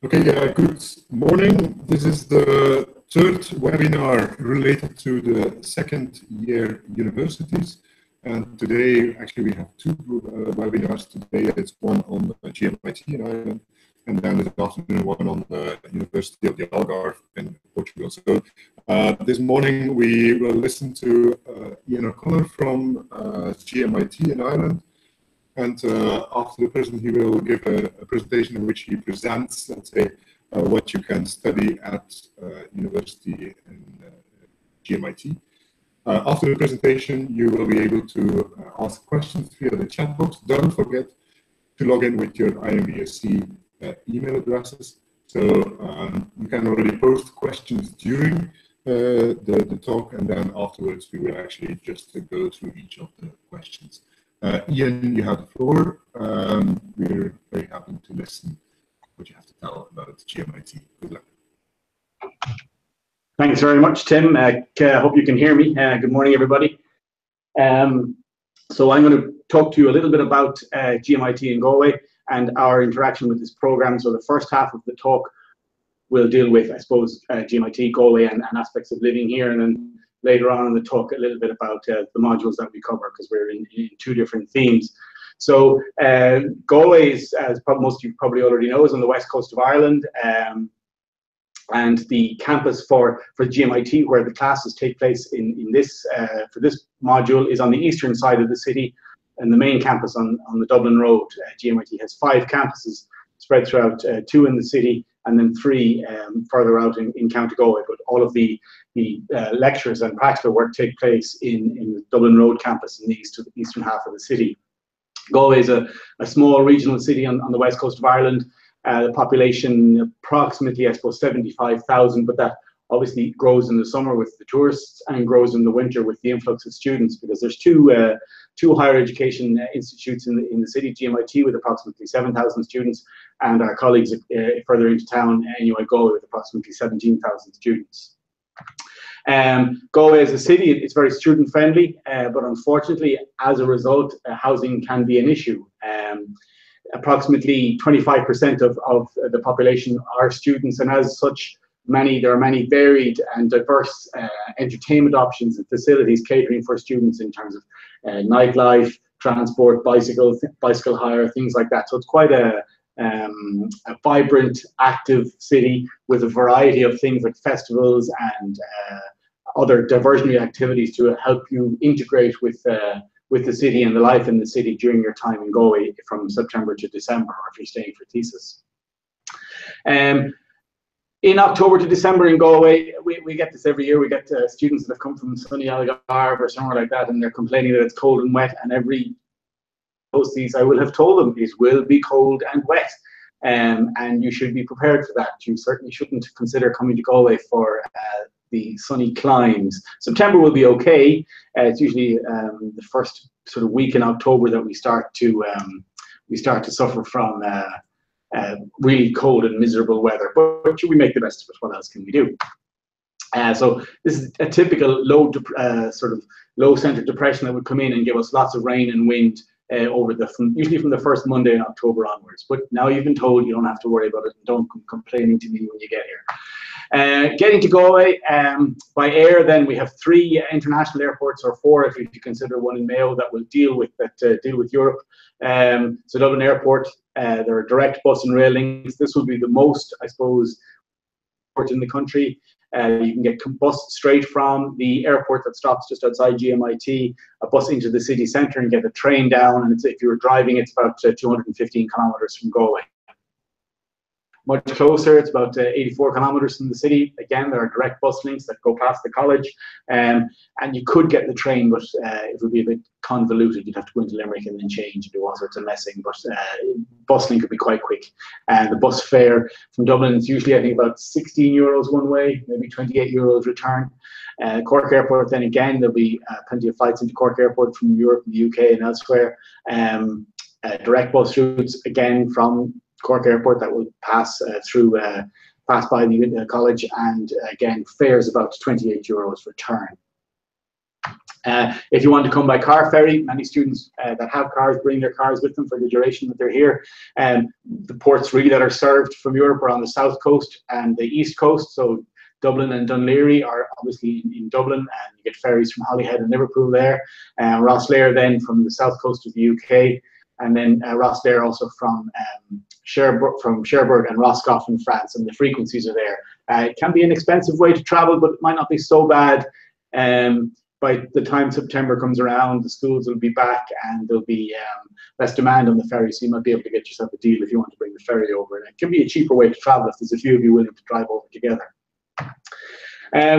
Okay, good morning. This is the third webinar related to the second year universities. And today, actually, we have two webinars today. It's one on GMIT in Ireland, and then this afternoon one on the University of the Algarve in Portugal. So this morning we will listen to Ian O'Connor from GMIT in Ireland. And after the presentation, he will give a presentation in which he presents, let's say, what you can study at university in GMIT. After the presentation, you will be able to ask questions via the chat box. Don't forget to log in with your IMBRSea email addresses. So you can already post questions during the talk, and then afterwards we will actually just go through each of the questions. Ian, you have the floor. We're very happy to listen what you have to tell about GMIT. Good luck. Thanks very much, Tim. I hope you can hear me. Good morning, everybody. So I'm going to talk to you a little bit about GMIT in Galway and our interaction with this program. So the first half of the talk will deal with, I suppose, GMIT, Galway, and aspects of living here, and then later on in the talk a little bit about the modules that we cover, because we're in two different themes. So Galway is, as most of you probably already know, is on the west coast of Ireland, and the campus for GMIT, where the classes take place in this for this module, is on the eastern side of the city, and the main campus on the Dublin Road. GMIT has 5 campuses spread throughout, 2 in the city, and then 3 further out in County Galway. But all of the lectures and practical work take place in the Dublin Road campus in the eastern half of the city. Galway is a small regional city on the west coast of Ireland. The population approximately, I suppose, 75,000, but that obviously grows in the summer with the tourists and grows in the winter with the influx of students, because there's two higher education institutes in the city, GMIT with approximately 7,000 students, and our colleagues further into town, NUI Galway, with approximately 17,000 students. Galway as a city, it's very student friendly, but unfortunately, as a result, housing can be an issue. Approximately 25% of the population are students, and as such, there are many varied and diverse entertainment options and facilities catering for students in terms of nightlife, transport, bicycle hire, things like that. So it's quite a vibrant, active city with a variety of things like festivals and other diversionary activities to help you integrate with the city and the life in the city during your time in Galway from September to December, or if you're staying for thesis. In October to December in Galway, we get this every year. We get students that have come from sunny Algarve or somewhere like that, and they're complaining that it's cold and wet. And every post these, I will have told them it will be cold and wet, and you should be prepared for that. You certainly shouldn't consider coming to Galway for the sunny climes. September will be okay. It's usually the first sort of week in October that we start to suffer from really cold and miserable weather, but we make the best of it. What else can we do? So this is a typical sort of low center depression that would come in and give us lots of rain and wind usually from the first Monday in October onwards. But now you've been told, you don't have to worry about it, and don't come complaining to me when you get here. Getting to Galway by air, then we have 3 international airports, or 4 if you consider one in Mayo, that will deal with Europe. So Dublin Airport, there are direct bus and rail links. This will be the most, I suppose, airport in the country. You can get bus straight from the airport that stops just outside GMIT, a bus into the city centre, and get a train down. And if you were driving, it's about 215 kilometres from Galway. Much closer, it's about 84 kilometres from the city. Again, there are direct bus links that go past the college, and you could get the train, but it would be a bit convoluted. You'd have to go into Limerick and then change and do all sorts of messing, but bus link could be quite quick. And the bus fare from Dublin is usually, I think, about 16 euros one way, maybe 28 euros return. Cork Airport, then again, there'll be plenty of flights into Cork Airport from Europe, the UK, and elsewhere. Direct bus routes, again, from Cork Airport that will pass pass by the college, and again, fares about 28 euros return. If you want to come by car ferry, many students that have cars bring their cars with them for the duration that they're here. The ports really that are served from Europe are on the south coast and the east coast. So Dublin and Dunleary are obviously in Dublin, and you get ferries from Holyhead and Liverpool there. Rosslare then from the south coast of the UK, and then Rosslare also from Cherbourg and Roscoff in France, and the frequencies are there. It can be an expensive way to travel, but it might not be so bad. By the time September comes around, the schools will be back and there'll be less demand on the ferry, so you might be able to get yourself a deal if you want to bring the ferry over. And it can be a cheaper way to travel if there's a few of you willing to drive over together.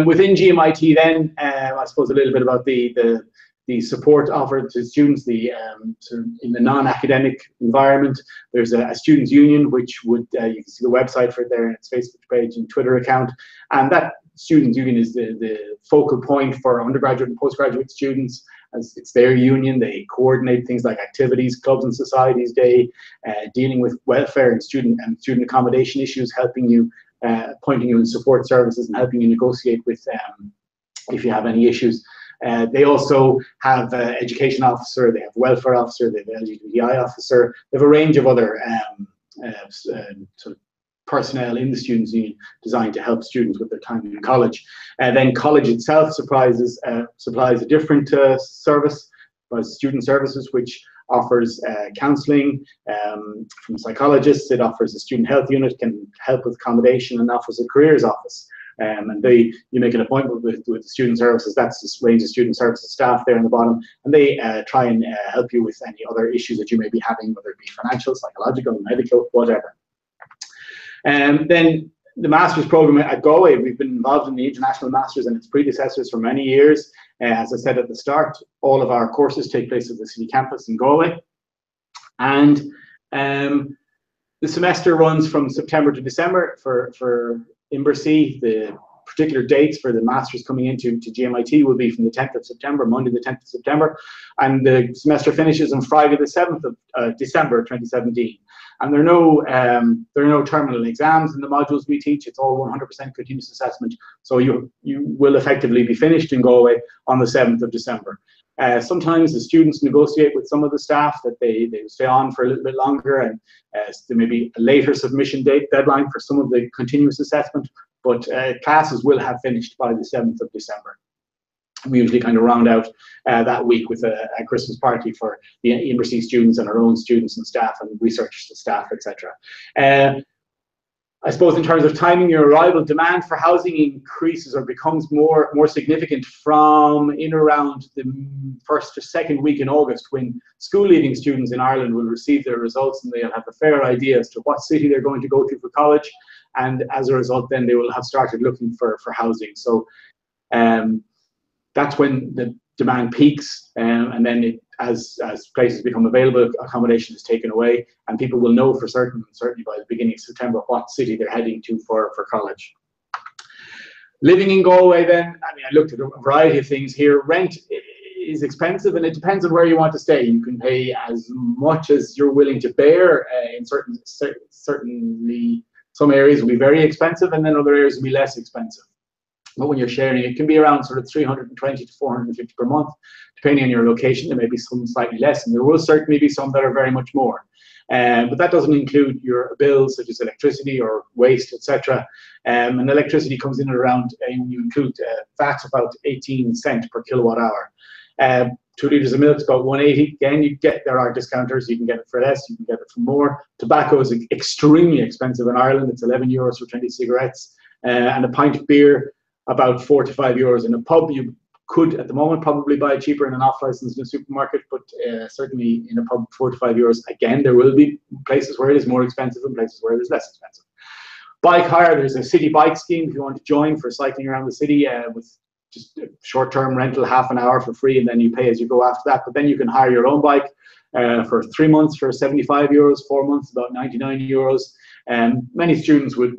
Within GMIT then, I suppose a little bit about the support offered to students in the non-academic environment. There's a students' union, which would, you can see the website for it there, its Facebook page and Twitter account. And that students' union is the focal point for undergraduate and postgraduate students. As it's their union, they coordinate things like activities, clubs and societies day, dealing with welfare and student accommodation issues, helping you, pointing you in support services and helping you negotiate with if you have any issues. They also have education officer, they have welfare officer, they have LGBTI officer. They have a range of other sort of personnel in the students' union designed to help students with their time in college. Then college itself supplies a different service, student services, which offers counselling from psychologists. It offers a student health unit, can help with accommodation, and offers a careers office. And you make an appointment with the student services. That's the range of student services staff there on the bottom, and they try and help you with any other issues that you may be having, whether it be financial, psychological, medical, whatever. Then the master's program at Galway, we've been involved in the International Masters and its predecessors for many years. As I said at the start, all of our courses take place at the city campus in Galway. And the semester runs from September to December for IMBRSea. The particular dates for the masters coming into GMIT will be from the 10th of September, Monday the 10th of September, and the semester finishes on Friday the 7th of December 2017. And there are no terminal exams in the modules we teach. It's all 100% continuous assessment. So you will effectively be finished in Galway on the 7th of December. Sometimes the students negotiate with some of the staff that they stay on for a little bit longer, and there may be a later submission deadline for some of the continuous assessment, but classes will have finished by the 7th of December. We usually kind of round out that week with a Christmas party for the IMBRSea students and our own students and staff and research staff, etc. I suppose in terms of timing your arrival, demand for housing increases or becomes more significant from in around the first or second week in August, when school-leaving students in Ireland will receive their results and they'll have a fair idea as to what city they're going to go to for college, and as a result then they will have started looking for housing. So that's when the demand peaks, and then as places become available, accommodation is taken away, and people will know for certain, certainly by the beginning of September, what city they're heading to for college. Living in Galway then, I mean, I looked at a variety of things here. Rent is expensive, and it depends on where you want to stay. You can pay as much as you're willing to bear. In certainly some areas will be very expensive, and then other areas will be less expensive. But when you're sharing, it can be around sort of 320 to 450 per month, depending on your location. There may be some slightly less, and there will certainly be some that are very much more. But that doesn't include your bills such as electricity or waste, etc. And electricity comes in at around, when you include VAT, about 18 cents per kilowatt hour. 2 litres of milk is about 180. Again, there are discounters. You can get it for less, you can get it for more. Tobacco is extremely expensive in Ireland. It's 11 euros for 20 cigarettes, and a pint of beer about 4 to 5 euros. In a pub, you could at the moment probably buy cheaper in an off-license in a supermarket, but certainly in a pub, 4 to 5 euros. Again, there will be places where it is more expensive and places where it is less expensive. Bike hire, there's a city bike scheme if you want to join for cycling around the city with just short-term rental, half an hour for free, and then you pay as you go after that. But then you can hire your own bike for 3 months for 75 euros, 4 months about 99 euros. Many students would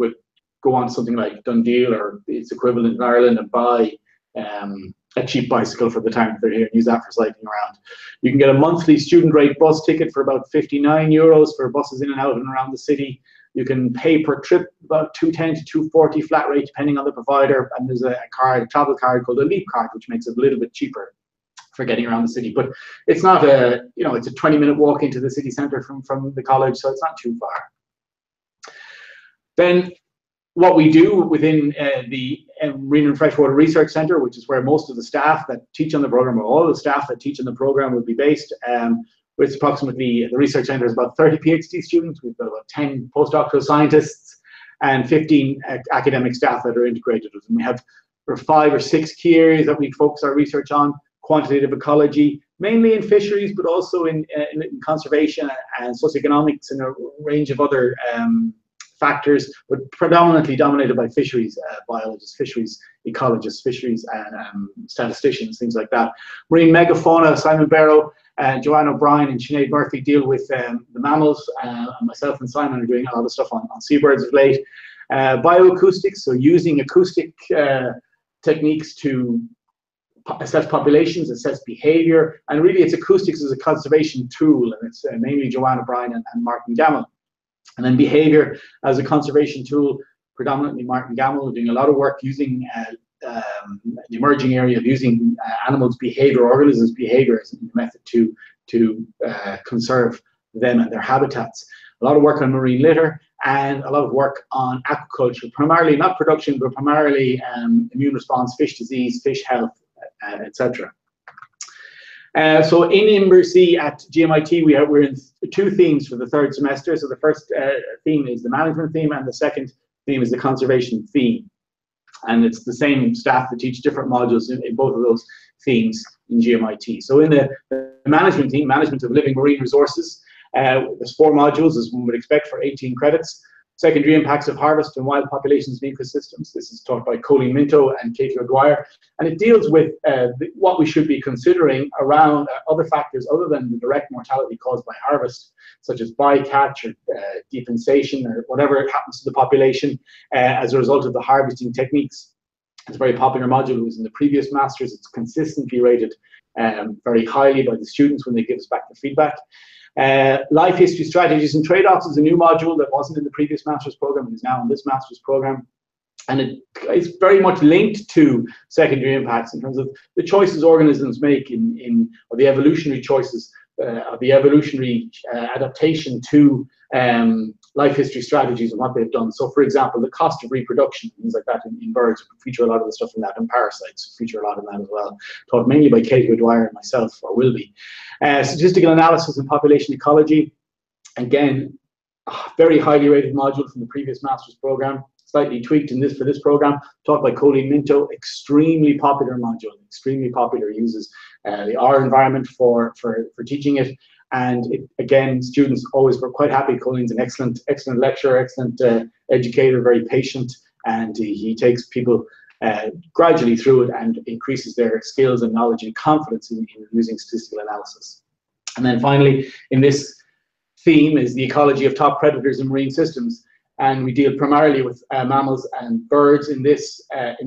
go on to something like Dundee or its equivalent in Ireland and buy a cheap bicycle for the time that they're here and use that for cycling around. You can get a monthly student rate bus ticket for about 59 euros for buses in and out and around the city. You can pay per trip about 210 to 240 flat rate depending on the provider, and there's a travel card called a Leap card which makes it a little bit cheaper. for getting around the city. But it's not a, you know, it's a 20-minute walk into the city centre from the college, so it's not too far. Then what we do within the Marine and Freshwater Research Centre, which is where most of the staff that teach on the programme, or all the staff that teach on the programme, will be based, with approximately, the research centre is about 30 PhD students. We've got about 10 postdoctoral scientists and 15 academic staff that are integrated with them. We have 5 or 6 key areas that we focus our research on: quantitative ecology, mainly in fisheries, but also in conservation and socioeconomics and a range of other factors, but predominantly dominated by fisheries biologists, fisheries ecologists, fisheries and statisticians, things like that. Marine megafauna, Simon Barrow, Joanne O'Brien and Sinead Murphy deal with the mammals, and myself and Simon are doing a lot of stuff on seabirds of late. Bioacoustics, so using acoustic techniques to assess populations, assess behaviour, and really it's acoustics as a conservation tool, and it's mainly Joanne O'Brien and Martin Gamble. And then behaviour as a conservation tool, predominantly Martin Gamble, doing a lot of work using the emerging area of using animals' behaviour, organisms' behaviour as a method to conserve them and their habitats. A lot of work on marine litter and a lot of work on aquaculture, primarily not production, but primarily immune response, fish disease, fish health, etc. So in IMBRSea at GMIT, we're in 2 themes for the 3rd semester. So the first theme is the management theme, and the second theme is the conservation theme. And it's the same staff that teach different modules in both of those themes in GMIT. So in the management theme, management of living marine resources, there's 4 modules, as one would expect, for 18 credits. Secondary impacts of harvest and wild populations and ecosystems. This is taught by Colleen Minto and Katie O'Dwyer, and it deals with what we should be considering around other factors other than the direct mortality caused by harvest, such as bycatch or defensation or whatever happens to the population as a result of the harvesting techniques. It's a very popular module. It was in the previous masters. It's consistently rated very highly by the students when they give us back the feedback. Life history strategies and trade-offs is a new module that wasn't in the previous master's program and is now in this master's program, and it's very much linked to secondary impacts in terms of the choices organisms make or the evolutionary choices, or the evolutionary adaptation to life history strategies and what they've done. So, for example, the cost of reproduction, things like that in birds, feature a lot of the stuff in that, and parasites feature a lot in that as well. Taught mainly by Katie O'Dwyer and myself, or will be. Statistical analysis and population ecology, again, very highly rated module from the previous master's program, slightly tweaked for this program, taught by Colleen Minto. Extremely popular module, extremely popular. Uses the R environment for teaching it. And again, students always were quite happy. Colleen's an excellent lecturer, excellent educator, very patient, and he takes people gradually through it and increases their skills and knowledge and confidence in using statistical analysis. And then finally, in this theme is the ecology of top predators in marine systems. And we deal primarily with mammals and birds in this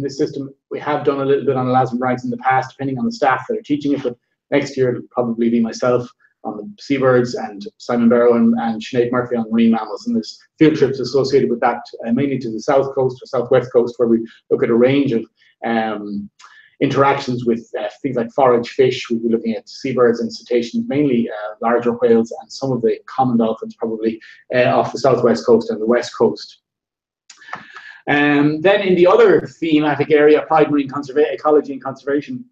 system. We have done a little bit on elasmobranchs in the past, depending on the staff that are teaching it, but next year it'll probably be myself on the seabirds and Simon Barrow and Sinead Murphy on marine mammals. And there's field trips associated with that, mainly to the south coast or southwest coast, where we look at a range of interactions with things like forage fish. We'll be looking at seabirds and cetaceans, mainly larger whales and some of the common dolphins, probably off the southwest coast and the west coast. Then in the other thematic area, applied marine ecology and conservation,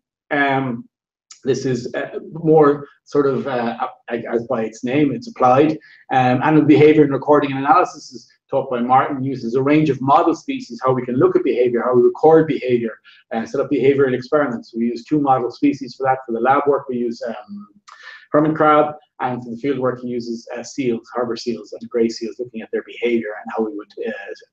this is more sort of, as by its name, it's applied. Animal behavior and recording and analysis is taught by Martin, uses a range of model species, how we can look at behavior, how we record behavior, and set up behavioral experiments. We use 2 model species for that. For the lab work, we use hermit crab, and for the field work, he uses seals, harbour seals and grey seals, looking at their behavior and how we would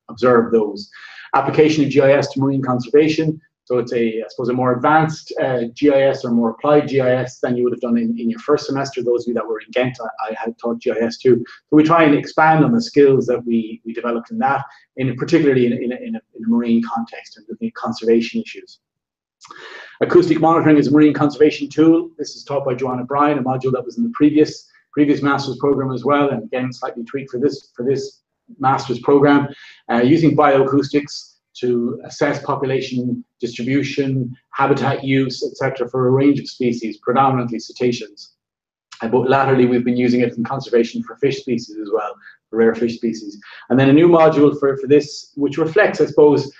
observe those. Application of GIS to marine conservation. So it's I suppose, a more advanced GIS or more applied GIS than you would have done in your first semester. Those of you that were in Ghent, I had taught GIS too. So we try and expand on the skills that we developed in that, particularly in a marine context and looking at conservation issues. Acoustic monitoring is a marine conservation tool. This is taught by Joanne O'Brien, a module that was in the previous master's program as well, and again slightly tweaked for this master's program, using bioacoustics to assess population distribution, habitat use, etc., for a range of species, predominantly cetaceans. But latterly, we've been using it in conservation for fish species as well, for rare fish species. And then a new module for this, which reflects, I suppose,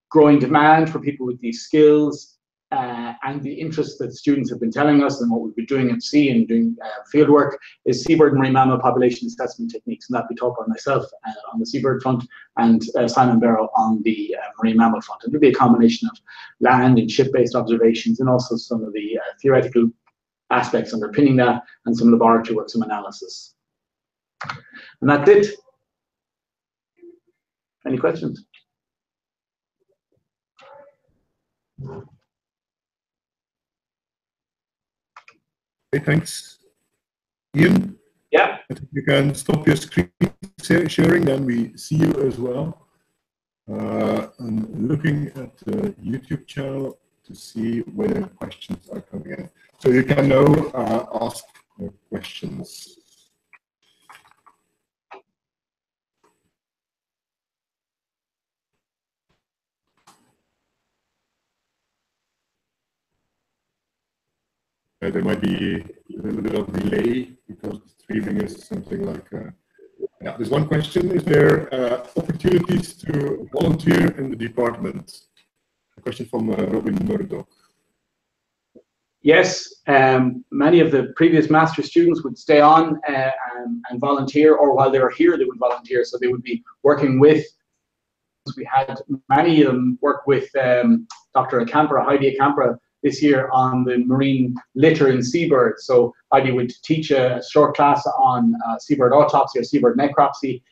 growing demand for people with these skills, and the interest that students have been telling us and what we've been doing at sea and doing field work, is seabird and marine mammal population assessment techniques. And that'll be taught by myself on the seabird front, and Simon Barrow on the marine mammal front. And it'll be a combination of land and ship-based observations, and also some of the theoretical aspects underpinning that, and some laboratory work, some analysis. And that's it. Any questions? Okay, thanks. Ian? Yeah. I think you can stop your screen sharing, then we see you as well. I'm looking at the YouTube channel to see whether questions are coming in. So you can now ask questions. There might be a little bit of delay because the streaming is something like, yeah, there's one question. Is there opportunities to volunteer in the department? A question from Robin Murdoch. Yes, many of the previous master students would stay on and volunteer, or while they were here, they would volunteer. So they would be working with, we had many of them work with Dr. Heidi Acampra, this year on the marine litter in seabirds. So Heidi would teach a short class on seabird autopsy or seabird necropsy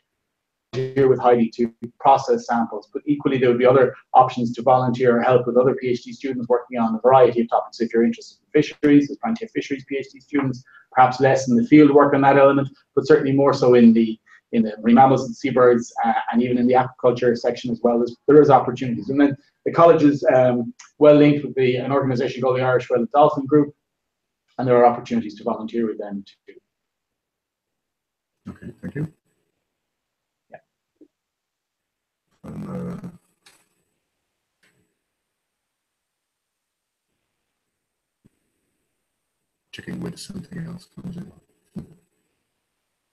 here with Heidi to process samples. But equally, there would be other options to volunteer or help with other PhD students working on a variety of topics. If you're interested in fisheries, there's plenty of fisheries PhD students, perhaps less in the field work on that element, but certainly more so in the marine mammals and seabirds, and even in the aquaculture section as well. There is opportunities. And then the college is well linked with an organisation called the Irish Whale Dolphin Group, and there are opportunities to volunteer with them too. Okay, thank you. Yeah. Checking whether something else comes in. No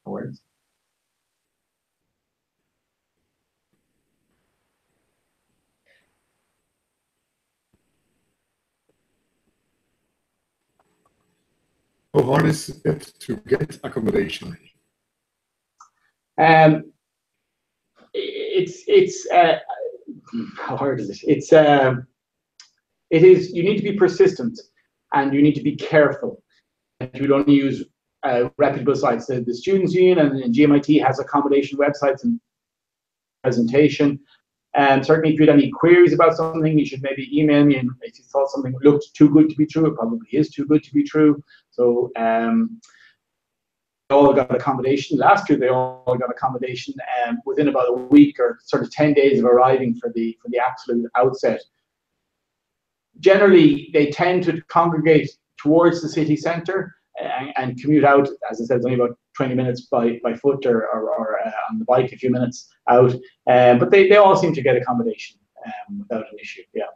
worries. How hard is it to get accommodation? It's how hard is it? It is. You need to be persistent, and you need to be careful. You would only use reputable sites. The Students' Union and GMIT has accommodation websites and presentation. And certainly, if you had any queries about something, you should maybe email me. And if you thought something looked too good to be true, it probably is too good to be true. So they all got accommodation. Last year, they all got accommodation within about a week or sort of 10 days of arriving for the absolute outset. Generally, they tend to congregate towards the city centre and commute out. As I said, it's only about 20 minutes by foot or on the bike, a few minutes out. But they all seem to get accommodation without an issue. Yeah.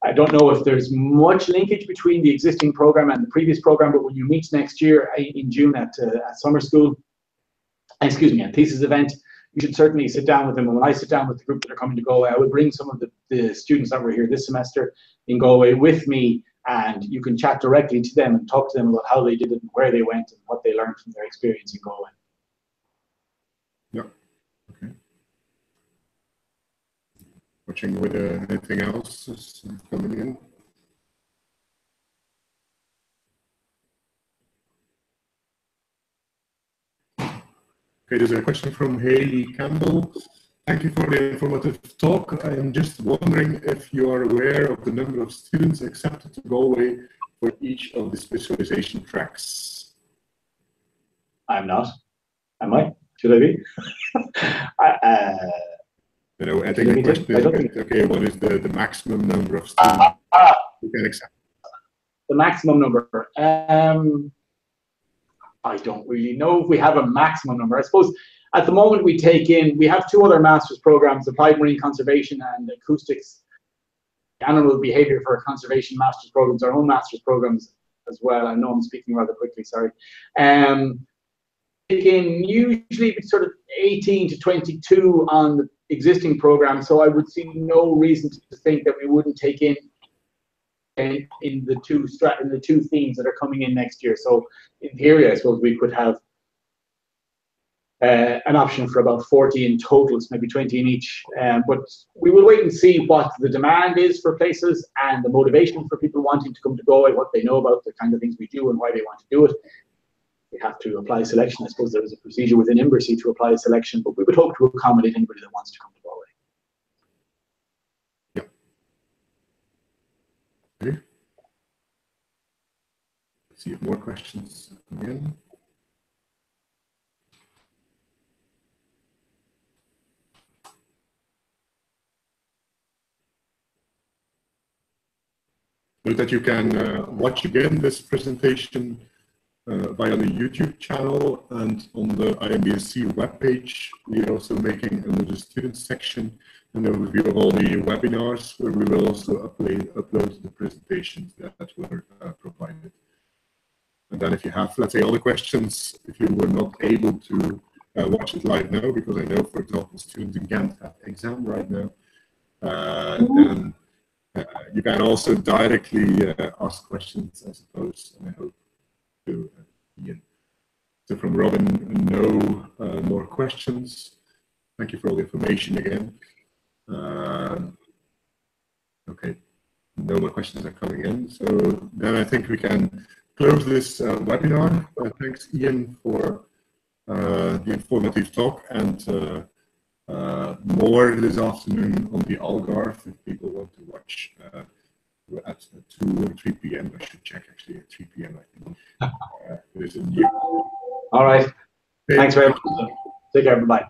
I don't know if there's much linkage between the existing program and the previous program, but when you meet next year in June at summer school, excuse me, a thesis event, you should certainly sit down with them. And when I sit down with the group that are coming to Galway, I would bring some of the students that were here this semester in Galway with me, and you can chat directly to them and talk to them about how they did it and where they went and what they learned from their experience in Galway. Yeah. Okay. Watching whether anything else is coming in. Okay, there's a question from Haley Campbell. Thank you for the informative talk. I am just wondering if you are aware of the number of students accepted to Galway for each of the specialization tracks. I'm not. Am I? Should I be? You know, I think the question is, okay, what is the maximum number of students you can accept? The maximum number. I don't really know if we have a maximum number. I suppose At the moment, we have two other master's programs, Applied Marine Conservation and Acoustics, Animal Behavior for Conservation master's programs, our own master's programs as well. I know I'm speaking rather quickly, sorry. Again, usually sort of 18 to 22 on the existing program, so I would see no reason to think that we wouldn't take in the two themes that are coming in next year. So in theory, I suppose we could have an option for about 40 in total, maybe 20 in each. But we will wait and see what the demand is for places and the motivation for people wanting to come to Galway, what they know about the kind of things we do and why they want to do it. We have to apply selection. I suppose there is a procedure within IMBRSea to apply selection, but we would hope to accommodate anybody that wants to come to Galway. Yeah. Okay. Let's see if more questions again. Note that you can watch again this presentation via the YouTube channel and on the IMBRSea webpage. We are also making under the students section an overview of all the webinars, where we will also upload the presentations that were provided. And then if you have, let's say, other questions, if you were not able to watch it live now, because I know, for example, students in Ghent have exam right now, then you can also directly ask questions, I suppose, and I hope to Ian. So from Robin, no more questions. Thank you for all the information again. Okay, no more questions are coming in. So then I think we can close this webinar. Thanks, Ian, for the informative talk, and more this afternoon on the Algarve if people want to watch at 2 or 3 p.m. I should check actually at 3 p.m. I think. It is a new. All right. Okay. Thanks very much. Take care. Bye-bye.